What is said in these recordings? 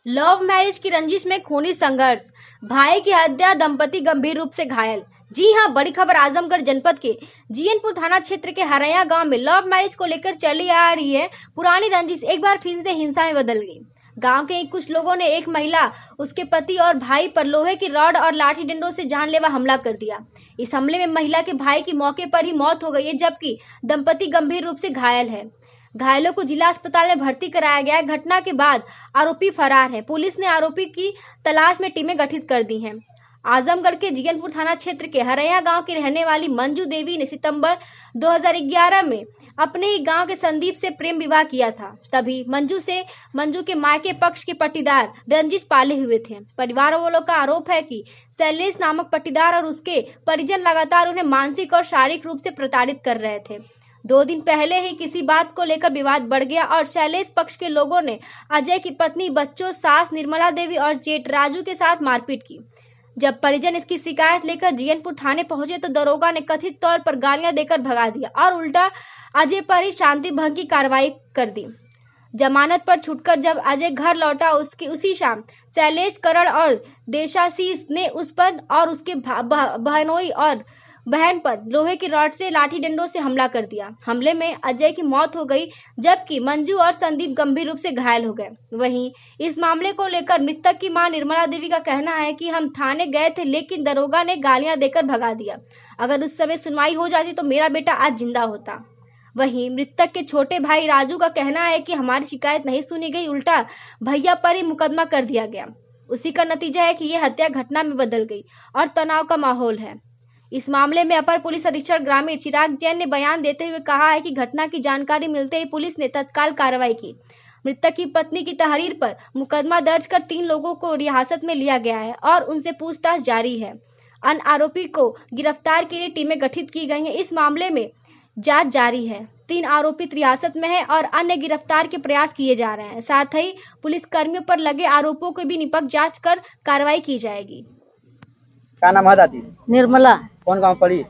Love marriage की रंजिश में खूनी संघर्ष, भाई की हत्या, दंपति गंभीर रूप से घायल। जी हां, बड़ी खबर आजमगढ़ जनपद के जीएनपुर थाना क्षेत्र के हरैया गांव में लव मैरिज को लेकर चली आ रही है पुरानी रंजिश एक बार फिर से हिंसा में बदल गई। गांव के कुछ लोगों ने एक महिला, उसके पति और भाई पर लोहे की रॉड और लाठी डंडों से जानलेवा हमला कर दिया। इस हमले में महिला के भाई की मौके पर ही मौत हो गई है, जबकि दंपति गंभीर रूप से घायल है। घायलों को जिला अस्पताल में भर्ती कराया गया है। घटना के बाद आरोपी फरार है। पुलिस ने आरोपी की तलाश में टीमें गठित कर दी हैं। आजमगढ़ के जीएनपुर थाना क्षेत्र के हरैया गांव की रहने वाली मंजू देवी ने सितंबर 2011 में अपने ही गांव के संदीप से प्रेम विवाह किया था। तभी मंजू के मायके पक्ष के पट्टीदार रंजिश पाले हुए थे। परिवार वालों का आरोप है कि शैलेश नामक पट्टीदार और उसके परिजन लगातार उन्हें मानसिक और शारीरिक रूप से प्रताड़ित कर रहे थे। 2 दिन पहले ही किसी बात को लेकर विवाद बढ़ गया और शैलेश पक्ष के लोगों ने अजय की पत्नी, बच्चों, सास निर्मला देवी और जेठ राजू के साथ मारपीट की। जब परिजन इसकी शिकायत लेकर जीएनपुर थाने पहुंचे तो दरोगा ने कथित तौर पर गालियां देकर भगा दिया और उल्टा अजय पर ही शांति भंग की कार्रवाई कर दी। जमानत पर छूटकर जब अजय घर लौटा, उसी शाम शैलेश, करण और देशाशीष ने उस पर और उसके बहनोई और बहन पर लोहे की रॉड से, लाठी डंडों से हमला कर दिया। हमले में अजय की मौत हो गई, जबकि मंजू और संदीप गंभीर रूप से घायल हो गए। वहीं इस मामले को लेकर मृतक की मां निर्मला देवी का कहना है कि हम थाने गए थे, लेकिन दरोगा ने गालियां देकर भगा दिया। अगर उस समय सुनवाई हो जाती तो मेरा बेटा आज जिंदा होता। वहीं मृतक के छोटे भाई राजू का कहना है कि हमारी शिकायत नहीं सुनी गई, उल्टा भैया पर ही मुकदमा कर दिया गया। उसी का नतीजा है कि यह हत्या घटना में बदल गई और तनाव का माहौल है। इस मामले में अपर पुलिस अधीक्षक ग्रामीण चिराग जैन ने बयान देते हुए कहा है कि घटना की जानकारी मिलते ही पुलिस ने तत्काल कार्रवाई की। मृतक की पत्नी की तहरीर पर मुकदमा दर्ज कर 3 लोगों को हिरासत में लिया गया है और उनसे पूछताछ जारी है। अन्य आरोपी को गिरफ्तार के लिए टीमें गठित की गई हैं। इस मामले में जांच जारी है। 3 आरोपी हिरासत में हैं और अन्य गिरफ्तार के प्रयास किए जा रहे हैं। साथ ही पुलिस कर्मियों पर लगे आरोपों की भी निष्पक्ष जांच कर कार्रवाई की जाएगी। क्या नाम है दादी? निर्मला। कौन गांव पड़ी?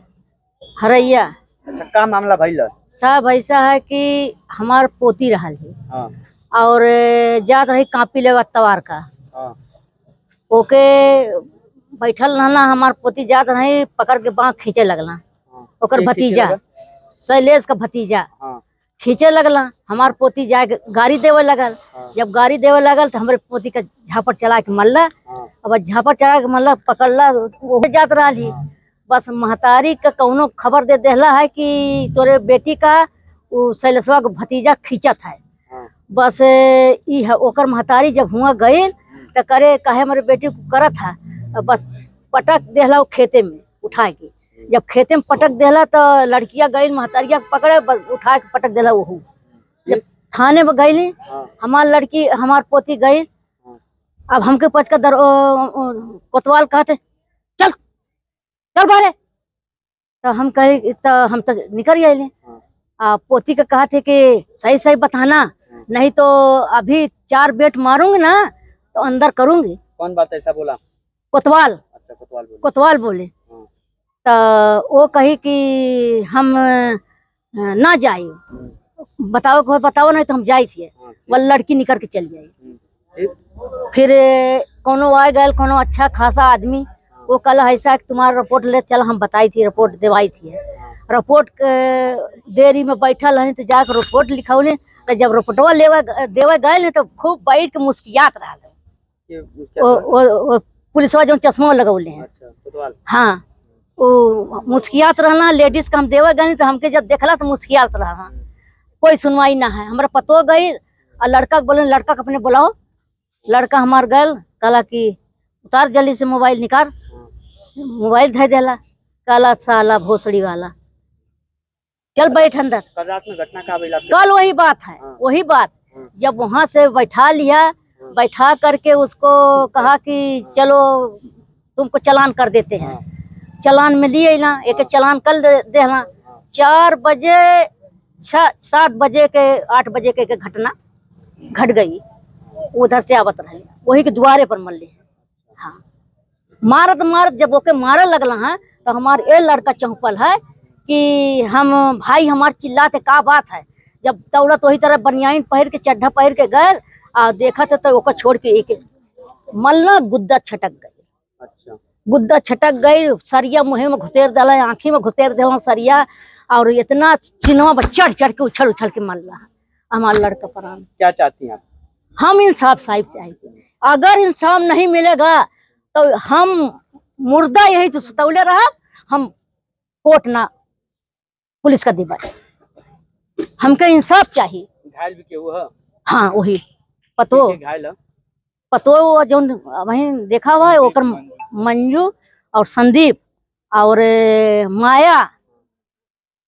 हरैया। अच्छा, का मामला भइल? साहब ऐसा है कि हमार पोती रहल है। हाँ। और जात रही कापी लेवा तवार का। हाँ। ओके बैठल रहना, हमार पोती जात रही, पकड़ के बाँह खींचे लगला। हाँ। ओकर भतीजा, शैलेश का भतीजा। हाँ। खींचे लगला। हमार पोती जाके गाड़ी देवे लगल। हाँ। जब गाड़ी देवे लगल तो हमारे पोती का झापड़ चला के मरला। हाँ। अब झापड़ चला के मरला, पकड़ला, वो जात रही। बस महतारी का कौनो खबर दे देला है कि तोरे बेटी का शैलेशवा का भतीजा खींचत है। हाँ। बस ई ओकर महतारी जब हुआ गई तो करे कहे हमारे बेटी को करत है, बस पटक देला वो खेते में उठा के। जब खेते में पटक देला तो लड़किया गई, महतारिया पकड़े, बस उठा के पटक देला। वो जब थाने में गई, हमार लड़की, हमार पोती गई। अब हमके पच का कोतवाल कहते चल चल बारे, तो हम कहे तो हम तो निकल गए। पोती का कहा थे कि सही सही बताना, नहीं तो अभी 4 बेट मारूंगी ना तो अंदर करूंगी। कौन बात ऐसा बोला? कोतवाल। अच्छा, कोतवाल बोले। तो वो कही कि हम ना जाए, बताओ नहीं तो हम जाए थे। वो लड़की निकल के चल जाए। फिर कोनो आ गए, कोनो अच्छा खासा आदमी, वो कल ऐसा तुम्हारा रिपोर्ट ले चल, हम बताई थी, रिपोर्ट देवाई थी। रिपोर्ट देरी में बैठल है तो जाकर रिपोर्ट लिखौले। तो जब रिपोर्टवा देवे गए तो खूब बैठ के मुस्कियात रहा। पुलिसवा जो चश्मा लगौले हैं। अच्छा, हाँ, वो मुस्कियात रहना। लेडीज का हम देवे गए तो हमके जब देखला तो मुस्कियात रहा। कोई सुनवाई ना है। हमारा पतो गई और लड़का बोले, लड़का को अपने बुलाओ। लड़का हमार गल, कला की उतार जल्दी से मोबाइल निकाल। मोबाइल धै देला, काला साला भोसड़ी वाला, चल बैठ अंदर। कल रात में घटना का भइल? कल वही बात है। वही बात जब वहां से बैठा लिया, बैठा करके उसको कहा कि चलो तुमको चालान कर देते हैं। चालान में लिए ना, एक चालान कर देना। 4 बजे 7 बजे के 8 बजे के घटना घट गई। उधर से आवत रहे, वही के द्वारे पर मल्ले। हाँ, मारत जब ओके मारे लगला है तो हमार ये लड़का चौपल है कि हम भाई हमार चिल्लाते का बात है। जब दौड़त वही तरह बनियाइन पहन के, चड्ढा पहन के गए और देखा तो ओकर छोड़ के एक मल्ला गुद्दा छटक गई। अच्छा। गुद्दा छटक गई, सरिया मुँह में घुसेर दिला, आँखी में घुसेर दिला सरिया, और इतना चिन्हवा पर चढ़ चढ़ के उछल उछल के मल्ला हमारा लड़का प्राण। क्या चाहती हैं आप? हम इंसाफ साहिब चाहिए। अगर इंसाफ नहीं मिलेगा तो हम मुर्दा यही तो सुतौले रहा, हम कोर्ट ना पुलिस का देवा। हमके इंसाफ चाहिए। घायल भी केहू है? हाँ वही पतो के घायल है? पतो जो वही देखा हुआ है ओकर मंजू और संदीप और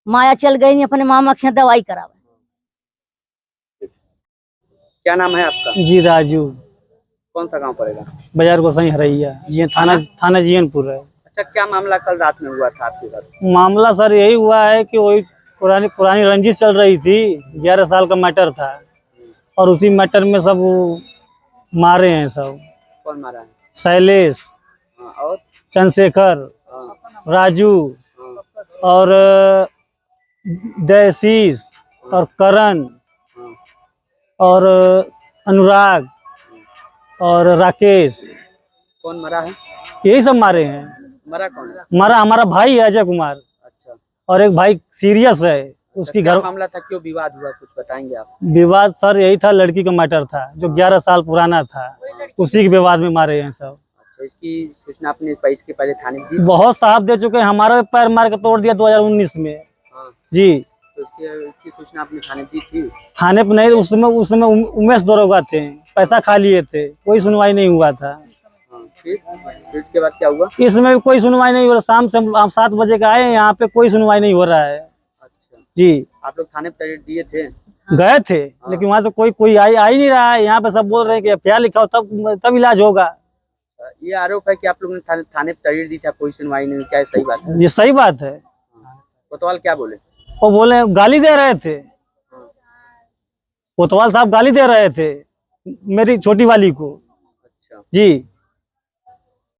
माया चल गई अपने मामा के यहाँ दवाई करावे। क्या नाम है आपका? जी राजू। कौन सा गांव पड़ेगा? बाजार गोसाई हरैया, जी थाना जीयनपुर है। अच्छा, क्या मामला कल रात में हुआ था आपके घर? मामला सर यही हुआ है कि वही पुरानी रंजिश चल रही थी। 11 साल का मैटर था और उसी मैटर में सब वो मारे हैं सब। कौन मारा है? शैलेश, हाँ, और चंद्रशेखर, हाँ, राजू हाँ, और दयशीष और करण हाँ, और अनुराग और राकेश, कौन मरा है? यही सब मारे हैं। मरा कौन है? मारा हमारा भाई है अजय कुमार, अच्छा। और एक भाई सीरियस है। उसकी क्या घर मामला था, क्यों विवाद हुआ, कुछ बताएंगे आप? विवाद सर यही था, लड़की का मैटर था जो 11 साल पुराना था, उसी के विवाद में मारे हैं सब। अच्छा, इसकी सूचना आपने इसके पहले थाने में दी? बहुत साहब दे चुके हैं, हमारा भी पैर मार के तोड़ दिया 2019 में। हाँ, जी। तो इसकी सूचना आपने थाने दी थी? थाने पर नहीं, उसमें उमेश दरोगा थे, पैसा खा लिए थे, कोई सुनवाई नहीं हुआ था। हाँ, फिर इसके बाद क्या हुआ? इसमें भी कोई सुनवाई नहीं हो रहा। शाम से हम 7 बजे का आए, यहाँ पे कोई सुनवाई नहीं हो रहा है। अच्छा, जी। आप लोग थाने पर दिए थे? गए थे लेकिन वहाँ से कोई आ ही नहीं रहा है। यहाँ पे सब बोल रहे हैं कि क्या लिखा हो तब इलाज होगा। ये आरोप है कि आप लोगों ने थाने पर तहरीर दी थी, कोई सुनवाई नहीं हुई, क्या सही बात है? ये सही बात है। कोतवाल क्या बोले? वो बोले गाली दे रहे थे, कोतवाल साहब गाली दे रहे थे मेरी छोटी वाली को। अच्छा। जी।